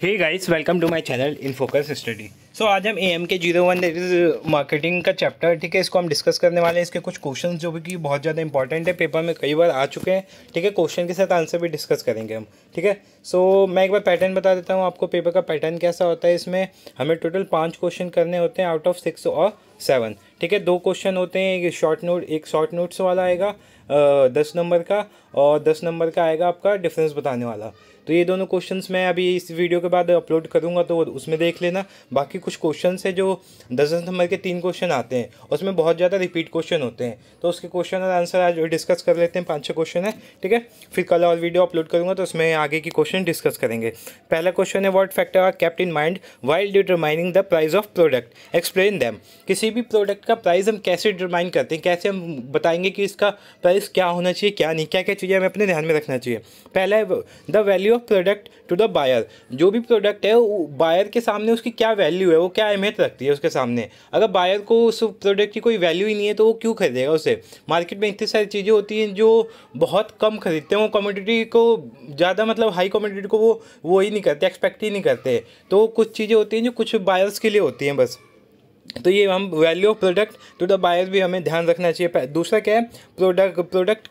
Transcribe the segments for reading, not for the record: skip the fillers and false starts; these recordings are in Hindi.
Hey guys, welcome to my channel in focus study. So आज हम AMK01 दैट इज़ मार्केटिंग का चैप्टर, ठीक है, इसको हम डिस्कस करने वाले हैं। इसके कुछ क्वेश्चंस जो भी कि बहुत ज़्यादा इंपॉर्टेंट है, पेपर में कई बार आ चुके हैं, ठीक है। क्वेश्चन के साथ आंसर भी डिस्कस करेंगे हम, ठीक है। सो मैं एक बार पैटर्न बता देता हूँ आपको, पेपर का पैटर्न कैसा होता है। इसमें हमें टोटल 5 क्वेश्चन करने होते हैं आउट ऑफ 6 और 7, ठीक है। 2 क्वेश्चन होते हैं, एक शॉर्ट नोट्स वाला आएगा 10 नंबर का, और 10 नंबर का आएगा आपका डिफरेंस बताने वाला। तो ये दोनों क्वेश्चंस मैं अभी इस वीडियो के बाद अपलोड करूँगा, तो उसमें देख लेना। बाकी कुछ क्वेश्चंस है जो 10 नंबर के 3 क्वेश्चन आते हैं, उसमें बहुत ज़्यादा रिपीट क्वेश्चन होते हैं, तो उसके क्वेश्चन और आंसर आज डिस्कस कर लेते हैं। 5-6 क्वेश्चन है, ठीक है। फिर कल और वीडियो अपलोड करूँगा तो उसमें आगे की क्वेश्चन डिस्कस करेंगे। पहला क्वेश्चन है, what factor are kept in mind while determining the price of product, explain them. किसी भी प्रोडक्ट का प्राइस हम कैसे डिटरमाइन करते हैं, कैसे हम बताएंगे कि इसका प्राइस क्या होना चाहिए, क्या नहीं, क्या क्या चीज़ें हमें अपने ध्यान में रखना चाहिए। पहला है the value of product to the buyer. जो भी प्रोडक्ट है वो बायर के सामने उसकी क्या वैल्यू है, वो क्या अहमियत रखती है उसके सामने। अगर बायर को उस प्रोडक्ट की कोई वैल्यू ही नहीं है तो वो क्यों खरीदेगा उसे। मार्केट में इतनी सारी चीज़ें होती हैं जो बहुत कम खरीदते हैं, वो कमोडिटी को ज़्यादा, मतलब हाई कमोडिटी को वो ही नहीं करते, एक्सपेक्ट ही नहीं करते। तो कुछ चीज़ें होती हैं जो कुछ बायर्स के लिए होती हैं बस। तो ये हम value of product to the buyer भी हमें ध्यान रखना चाहिए। दूसरा क्या है, प्रोडक्ट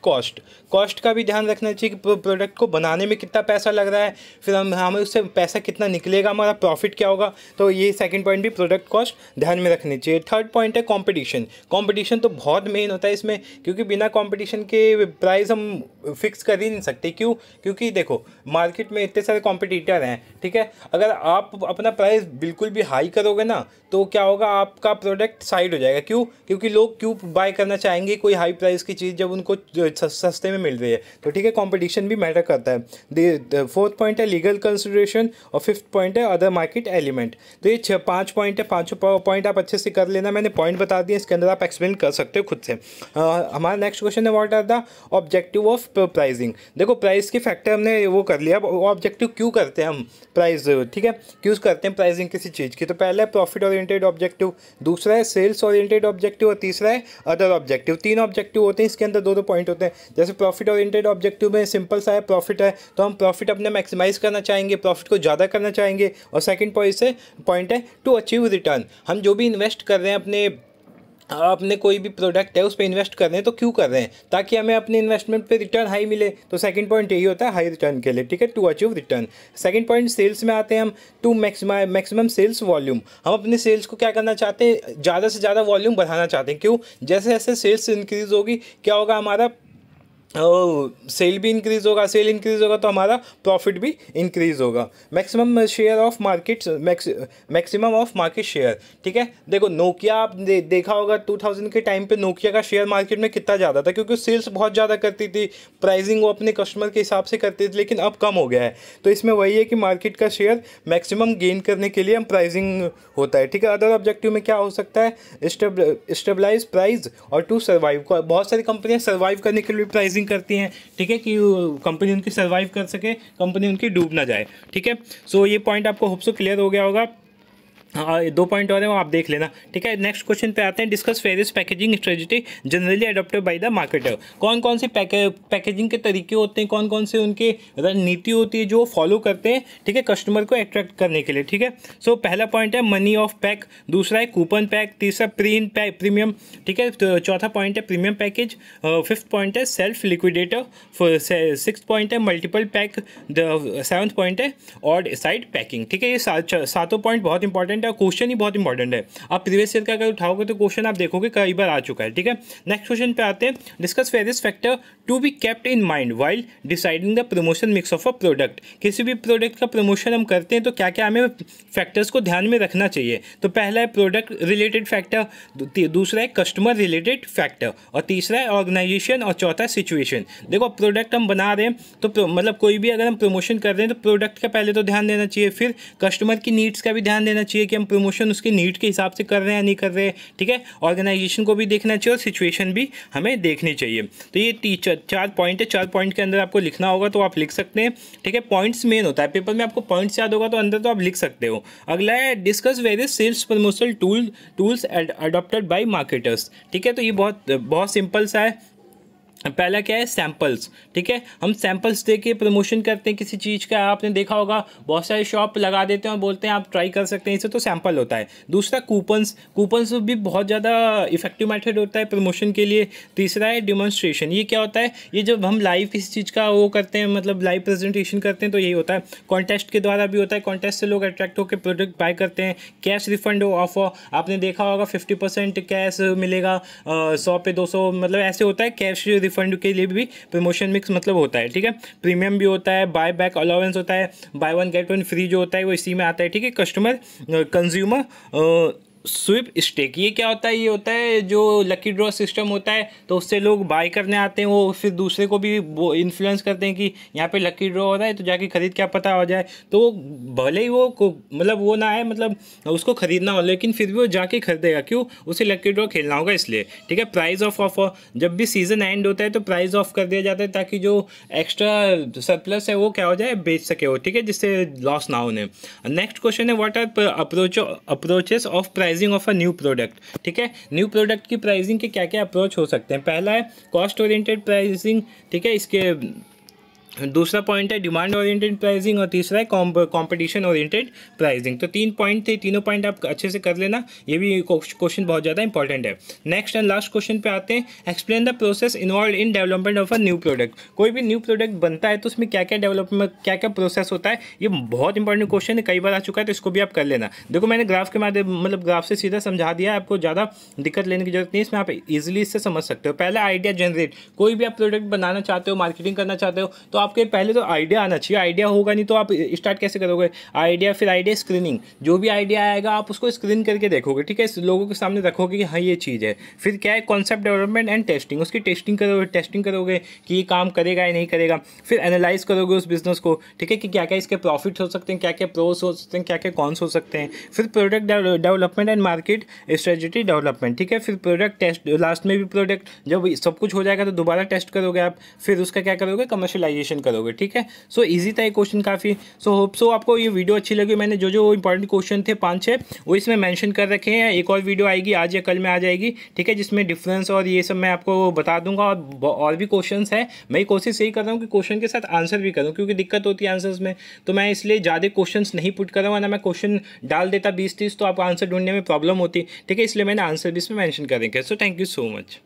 कॉस्ट का भी ध्यान रखना चाहिए कि प्रोडक्ट को बनाने में कितना पैसा लग रहा है, फिर हमें उससे पैसा कितना निकलेगा, हमारा प्रॉफिट क्या होगा। तो ये सेकंड पॉइंट भी प्रोडक्ट कॉस्ट ध्यान में रखनी चाहिए। थर्ड पॉइंट है कंपटीशन तो बहुत मेन होता है इसमें, क्योंकि बिना कंपटीशन के प्राइस हम फिक्स कर ही नहीं सकते। क्यों? क्योंकि देखो मार्केट में इतने सारे कॉम्पिटिटर हैं, ठीक है। अगर आप अपना प्राइस बिल्कुल भी हाई करोगे ना तो क्या होगा, आपका प्रोडक्ट साइड हो जाएगा। क्यों? क्योंकि लोग क्यों बाय करना चाहेंगे कोई हाई प्राइस की चीज़ जब उनको सस्ते में मिल रही है। तो ठीक है, कंपटीशन भी मैटर करता है। फोर्थ पॉइंट है लीगल कंसिडरेशन, और फिफ्थ पॉइंट है अदर मार्केट एलिमेंट। तो ये 5 पॉइंट है, 5 पॉइंट आप अच्छे से कर लेना। मैंने पॉइंट बता दिए, इसके अंदर आप एक्सप्लेन कर सकते हो खुद से। हमारा नेक्स्ट क्वेश्चन है, what are the objective of pricing. देखो प्राइस के फैक्टर हमने वो कर लिया, अब ऑब्जेक्टिव क्यों करते हैं हम प्राइस, ठीक है, क्यों करते हैं प्राइसिंग किसी चीज़ की। तो पहला है प्रॉफिट ओरिएंटेड ऑब्जेक्टिव, दूसरा है सेल्स ओरिएंटेड ऑब्जेक्टिव, और तीसरा है अदर ऑब्जेक्टिव। 3 ऑब्जेक्टिव होते हैं, इसके अंदर 2 पॉइंट होते हैं। जैसे प्रॉफिट ओरिएंटेड ऑब्जेक्टिव में सिंपल सा है, प्रॉफिट है तो हम प्रॉफिट अपने मैक्सिमाइज करना चाहेंगे, प्रॉफिट को ज़्यादा करना चाहेंगे। और सेकंड पॉइंट है टू अचीव रिटर्न। हम जो भी इन्वेस्ट कर रहे हैं अपने कोई भी प्रोडक्ट है उस पर इन्वेस्ट कर रहे हैं तो क्यों कर रहे हैं, ताकि हमें अपने इन्वेस्टमेंट पे रिटर्न हाई मिले। तो सेकंड पॉइंट यही होता है, हाई रिटर्न के लिए, ठीक है, to achieve return. Second point sales में आते हैं हम, टू मैक्सिमम सेल्स वॉल्यूम। हम अपने सेल्स को क्या करना चाहते हैं, ज़्यादा से ज़्यादा वॉल्यूम बढ़ाना चाहते हैं। क्यों? जैसे जैसे सेल्स इंक्रीज होगी क्या होगा, हमारा सेल भी इंक्रीज़ होगा, सेल इंक्रीज़ होगा तो हमारा प्रॉफिट भी इंक्रीज़ होगा। Maximum share of market, maximum of market share, ठीक है। देखो नोकिया आप देखा होगा 2000 के टाइम पे नोकिया का शेयर मार्केट में कितना ज़्यादा था, क्योंकि सेल्स बहुत ज़्यादा करती थी, प्राइसिंग वो अपने कस्टमर के हिसाब से करती थी, लेकिन अब कम हो गया है। तो इसमें वही है कि मार्केट का शेयर मैक्सिमम गेन करने के लिए हम प्राइसिंग होता है, ठीक है। अदर ऑब्जेक्टिव में क्या हो सकता है, स्टेबलाइज प्राइस और टू सर्वाइव। बहुत सारी कंपनियाँ सर्वाइव करने के लिए प्राइसिंग करती हैं, ठीक है, कि कंपनी उनकी सर्वाइव कर सके, कंपनी उनकी डूब ना जाए, ठीक है। सो ये पॉइंट आपको होप सो क्लियर हो गया होगा। हाँ, 2 पॉइंट और हैं वो आप देख लेना, ठीक है। नेक्स्ट क्वेश्चन पे आते हैं, discuss various packaging strategy generally adopted by the marketer. कौन कौन से पैकेजिंग के तरीके होते हैं, कौन कौन से उनके रणनीति होती है जो फॉलो करते हैं, ठीक है, कस्टमर को अट्रैक्ट करने के लिए, ठीक है। सो पहला पॉइंट है मनी ऑफ पैक, दूसरा है कूपन पैक, तीसरा प्रीमियम, ठीक है। तो चौथा पॉइंट है प्रीमियम पैकेज, फिफ्थ पॉइंट है सेल्फ लिक्विडेटर, सिक्स पॉइंट है मल्टीपल पैक, सेवन्थ पॉइंट है ऑड साइड पैकिंग, ठीक है। ये सातों पॉइंट बहुत इंपॉर्टेंट, क्वेश्चन ही बहुत इंपॉर्टेंट है। आप प्रीवियस ईयर का अगर उठाओगे तो क्वेश्चन आप देखोगे कई बार आ चुका है, ठीक है। नेक्स्ट क्वेश्चन पे आते हैं, discuss various factor to be kept in mind while deciding the promotion mix of a product. किसी भी प्रोडक्ट का प्रमोशन हम करते हैं तो क्या क्या हमें फैक्टर्स को ध्यान में रखना चाहिए। तो पहला है प्रोडक्ट रिलेटेड फैक्टर, दूसरा है कस्टमर रिलेटेड फैक्टर, और तीसरा है ऑर्गेनाइजेशन, और चौथा है सिचुएशन। देखो प्रोडक्ट हम बना रहे हैं तो मतलब कोई भी अगर हम प्रमोशन कर रहे हैं तो प्रोडक्ट का पहले तो ध्यान देना चाहिए, फिर कस्टमर की नीड्स का भी ध्यान देना चाहिए कि हम प्रमोशन उसके नीड के हिसाब से कर रहे हैं या नहीं कर रहे हैं, ठीक है। ऑर्गेनाइजेशन को भी देखना चाहिए और सिचुएशन भी हमें देखनी चाहिए। तो ये 4 पॉइंट है, 4 पॉइंट के अंदर आपको लिखना होगा तो आप लिख सकते हैं, ठीक है। पॉइंट्स मेन होता है पेपर में, आपको पॉइंट्स याद होगा तो अंदर तो आप लिख सकते हो। अगला है discuss various cells promotional tools adopted by marketers, ठीक है। तो ये बहुत सिंपल सा है, पहला क्या है, सैम्पल्स। ठीक है, हम सैम्पल्स दे के प्रमोशन करते हैं किसी चीज़ का। आपने देखा होगा बहुत सारे शॉप लगा देते हैं और बोलते हैं आप ट्राई कर सकते हैं इसे, तो सैम्पल होता है। दूसरा कूपन्स, कूपन्स भी बहुत ज़्यादा इफेक्टिव मेथड होता है प्रमोशन के लिए। तीसरा है डिमॉन्स्ट्रेशन। ये क्या होता है, ये जब हम लाइव किसी चीज़ का वो करते हैं, मतलब लाइव प्रेजेंटेशन करते हैं, तो यही होता है। कॉन्टेस्ट के द्वारा भी होता है, कॉन्टेस्ट से लोग अट्रैक्ट होकर प्रोडक्ट बाय करते हैं। कैश रिफंड ऑफर, आपने देखा होगा 50% कैश मिलेगा, 100 पे 200, मतलब ऐसे होता है। कैश रिफंड के लिए भी प्रमोशन मिक्स मतलब होता है। ठीक है, प्रीमियम भी होता है, बाय बैक अलाउंस होता है, by one get one free जो होता है वो इसी में आता है। ठीक है, कस्टमर कंज्यूमर स्विप स्टेक, ये क्या होता है, ये होता है जो लकी ड्रॉ सिस्टम होता है, तो उससे लोग बाय करने आते हैं, वो फिर दूसरे को भी वो इन्फ्लुएंस करते हैं कि यहाँ पे लकी ड्रॉ हो रहा है तो जाके खरीद, क्या पता हो जाए। तो भले ही वो मतलब वो ना है, मतलब उसको खरीदना हो, लेकिन फिर भी वो जाके खरीदेगा, क्यों, उसे लकी ड्रॉ खेलना होगा इसलिए। ठीक है, प्राइस ऑफ ऑफर, जब भी सीजन एंड होता है तो प्राइस ऑफ कर दिया जाता है ताकि जो एक्स्ट्रा सरप्लस है वो क्या हो जाए, बेच सके हो। ठीक है, जिससे लॉस ना होने। नेक्स्ट क्वेश्चन है, what are approaches of pricing of a new product. ठीक है, न्यू प्रोडक्ट की प्राइसिंग के क्या क्या अप्रोच हो सकते हैं। पहला है कॉस्ट ओरिएंटेड प्राइसिंग। ठीक है, इसके दूसरा पॉइंट है डिमांड ओरिएंटेड प्राइसिंग, और तीसरा है कंपटीशन ओरिएंटेड प्राइसिंग। तो 3 पॉइंट थे, तीनों पॉइंट आप अच्छे से कर लेना, ये भी क्वेश्चन बहुत ज़्यादा इंपॉर्टेंट है। नेक्स्ट एंड लास्ट क्वेश्चन पे आते हैं, explain the process involve in development of a new product. कोई भी न्यू प्रोडक्ट बनता है तो उसमें क्या क्या डेवलपमेंट, क्या क्या प्रोसेस होता है, ये बहुत इंपॉर्टेंट क्वेश्चन है, कई बार आ चुका है, तो इसको भी आप कर लेना। देखो मैंने ग्राफ के माध्यम, मतलब ग्राफ से सीधा समझा दिया है, आपको ज़्यादा दिक्कत लेने की जरूरत नहीं है, इसमें आप इजीली इससे समझ सकते हो। पहला आइडिया जनरेट, कोई भी आप प्रोडक्ट बनाना चाहते हो, मार्केटिंग करना चाहते हो, तो आपके पहले तो आइडिया आना चाहिए। आइडिया होगा नहीं तो आप स्टार्ट कैसे करोगे। आइडिया, फिर आइडिया स्क्रीनिंग, जो भी आइडिया आएगा आप उसको स्क्रीन करके देखोगे। ठीक है, लोगों के सामने रखोगे कि हाँ ये चीज़ है। फिर क्या है, कॉन्सेप्ट डेवलपमेंट एंड टेस्टिंग, उसकी टेस्टिंग करोगे कि ये काम करेगा या नहीं करेगा। फिर एनालाइज करोगे उस बिजनेस को। ठीक है, कि क्या क्या इसके प्रॉफिट हो सकते हैं, क्या क्या प्रोस हो सकते हैं, क्या क्या कॉन्स हो सकते हैं। फिर product development and market strategy development. ठीक है, फिर प्रोडक्ट टेस्ट, लास्ट में भी प्रोडक्ट जब सब कुछ हो जाएगा तो दोबारा टेस्ट करोगे आप, फिर उसका क्या करोगे, कमर्शियलाइजेशन करोगे। ठीक है, सो इजी था ये क्वेश्चन काफ़ी। सो होप सो आपको ये वीडियो अच्छी लगी। मैंने जो जो इंपॉर्टेंट क्वेश्चन थे 5-6 वो इसमें मेंशन कर रखे हैं। एक और वीडियो आएगी आज या कल में आ जाएगी। ठीक है, जिसमें डिफरेंस और ये सब मैं आपको बता दूंगा, और भी क्वेश्चंस हैं। मैं कोशिश यही कर रहा हूँ कि क्वेश्चन के साथ आंसर भी करूँ, क्योंकि दिक्कत होती है आंसर्स में, तो मैं इसलिए ज़्यादा क्वेश्चंस नहीं पुट कर रहा हूँ, वरना मैं क्वेश्चन डाल देता 20-30 तो आप आंसर ढूंढने में प्रॉब्लम होती। ठीक है, इसलिए मैंने आंसर भी इसमें मैंशन करेंगे। So thank you so much.